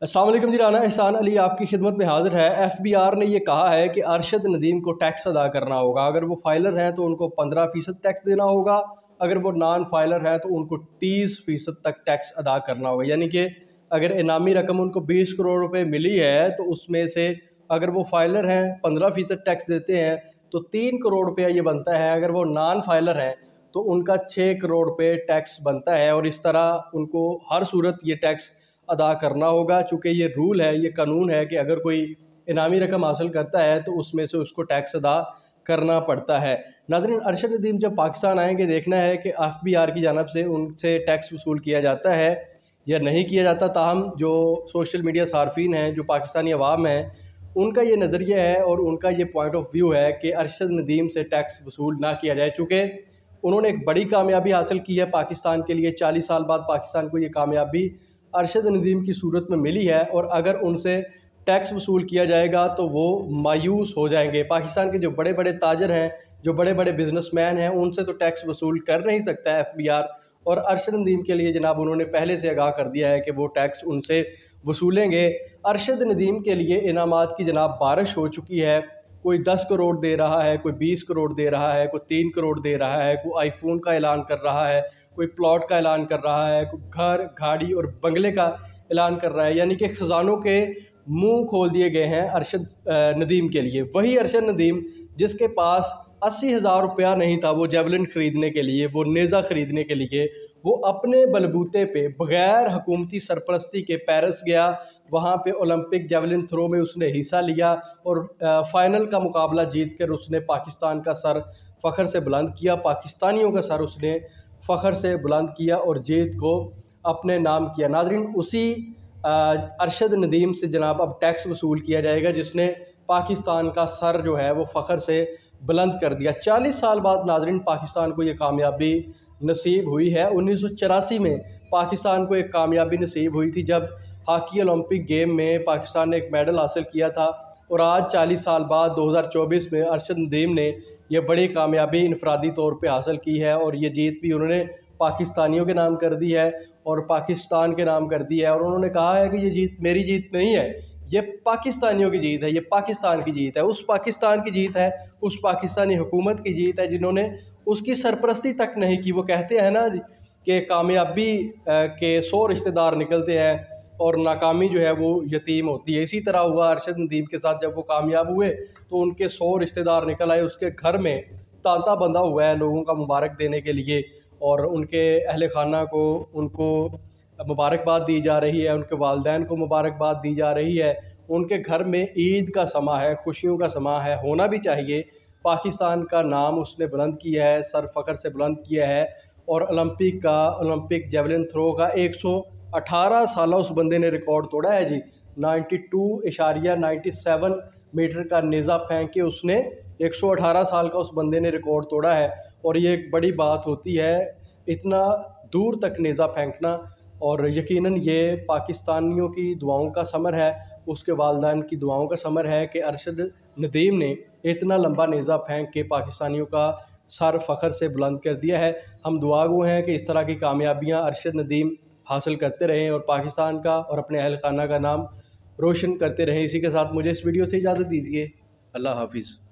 अस्सलाम वालेकुम जी। राना एहसान अली आपकी खिदमत में हाजिर है। FBR ने यह कहा है कि अरशद नदीम को टैक्स अदा करना होगा। अगर वो फाइलर हैं तो उनको 15% टैक्स देना होगा, अगर वो नॉन फाइलर हैं तो उनको 30% तक टैक्स अदा करना होगा। यानी कि अगर इनामी रकम उनको 20 करोड़ रुपए मिली है तो उसमें से अगर वो फाइलर हैं 15% टैक्स देते हैं तो 3 करोड़ रुपया ये बनता है। अगर वो नॉन फाइलर हैं तो उनका 6 करोड़ रुपये टैक्स बनता है और इस तरह उनको हर सूरत ये टैक्स अदा करना होगा। चूँकि ये रूल है, ये कानून है कि अगर कोई इनामी रकम हासिल करता है तो उसमें से उसको टैक्स अदा करना पड़ता है। नाज़रीन, अरशद नदीम जब पाकिस्तान आएंगे देखना है कि FBR की जानब से उनसे टैक्स वसूल किया जाता है या नहीं किया जाता। ताहम जो सोशल मीडिया सार्फिन हैं, जो पाकिस्तानी अवाम हैं, उनका ये नज़रिया है और उनका ये पॉइंट ऑफ व्यू है कि अरशद नदीम से टैक्स वसूल ना किया जाए। चूँकि उन्होंने एक बड़ी कामयाबी हासिल की है पाकिस्तान के लिए। 40 साल बाद पाकिस्तान को ये कामयाबी अरशद नदीम की सूरत में मिली है और अगर उनसे टैक्स वसूल किया जाएगा तो वो मायूस हो जाएंगे। पाकिस्तान के जो बड़े बड़े ताजर हैं, जो बड़े बड़े बिजनेसमैन हैं, उनसे तो टैक्स वसूल कर नहीं सकता है FBR। और अरशद नदीम के लिए जनाब उन्होंने पहले से आगाह कर दिया है कि वो टैक्स उनसे वसूलेंगे। अरशद नदीम के लिए इनामात की जनाब बारिश हो चुकी है। कोई 10 करोड़ दे रहा है, कोई 20 करोड़ दे रहा है, कोई 3 करोड़ दे रहा है, कोई आईफोन का ऐलान कर रहा है, कोई प्लॉट का ऐलान कर रहा है, कोई घर, गाड़ी और बंगले का ऐलान कर रहा है। यानी कि ख़जानों के मुंह खोल दिए गए हैं अरशद नदीम के लिए। वही अरशद नदीम जिसके पास 80,000 रुपया नहीं था वो जेवलिन ख़रीदने के लिए, वो नेज़ा ख़रीदने के लिए, वो अपने बलबूते पे बग़ैर हुकूमती सरपरस्ती के पेरिस गया। वहाँ पे ओलंपिक जेवलिन थ्रो में उसने हिस्सा लिया और फ़ाइनल का मुकाबला जीत कर उसने पाकिस्तान का सर फ़ख्र से बुलंद किया, पाकिस्तानियों का सर उसने फ़ख्र से बुलंद किया और जीत को अपने नाम किया। नाज़रीन, उसी अरशद नदीम से जनाब अब टैक्स वसूल किया जाएगा जिसने पाकिस्तान का सर जो है वो फ़ख्र से बुलंद कर दिया। 40 साल बाद नाज़रीन पाकिस्तान को ये कामयाबी नसीब हुई है। 1984 में पाकिस्तान को एक कामयाबी नसीब हुई थी जब हॉकी ओलंपिक गेम में पाकिस्तान ने एक मेडल हासिल किया था। और आज 40 साल बाद 2024 में अरशद नदीम ने यह बड़ी कामयाबी इनफरादी तौर पे हासिल की है और ये जीत भी उन्होंने पाकिस्तानियों के नाम कर दी है और पाकिस्तान के नाम कर दी है। और उन्होंने कहा है कि ये जीत मेरी जीत नहीं है, ये पाकिस्तानियों की जीत है, ये पाकिस्तान की जीत है, उस पाकिस्तान की जीत है, उस पाकिस्तानी हुकूमत की जीत है जिन्होंने उसकी सरपरस्ती तक नहीं की। वो कहते हैं ना कि कामयाबी के 100 रिश्तेदार निकलते हैं और नाकामी जो है वो यतीम होती है। इसी तरह हुआ अरशद नदीम के साथ। जब वो कामयाब हुए तो उनके 100 रिश्तेदार निकल आए। उसके घर में तांता बंधा हुआ है लोगों का मुबारक देने के लिए और उनके अहल खाना को उनको मुबारकबाद दी जा रही है, उनके वालिदैन को मुबारकबाद दी जा रही है। उनके घर में ईद का समा है, खुशियों का समा है, होना भी चाहिए। पाकिस्तान का नाम उसने बुलंद किया है, सर फ़ख्र से बुलंद किया है। और ओलंपिक जेवलिन थ्रो का 118 साल उस बंदे ने रिकॉर्ड तोड़ा है जी। 92.97 मीटर का नेज़ा फेंक के उसने 118 साल का उस बंदे ने रिकॉर्ड तोड़ा है। और ये एक बड़ी बात होती है, इतना दूर तक नेज़ा फेंकना। और यकीनन ये पाकिस्तानियों की दुआओं का समर है, उसके वालिदैन की दुआओं का समर है कि अरशद नदीम ने इतना लंबा नेज़ा फेंक के पाकिस्तानियों का सर फ़ख्र से बुलंद कर दिया है। हम दुआगो हैं कि इस तरह की कामयाबियाँ अरशद नदीम हासिल करते रहें और पाकिस्तान का और अपने अहल खाना का नाम रोशन करते रहें। इसी के साथ मुझे इस वीडियो से इजाज़त दीजिए। अल्लाह हाफिज़।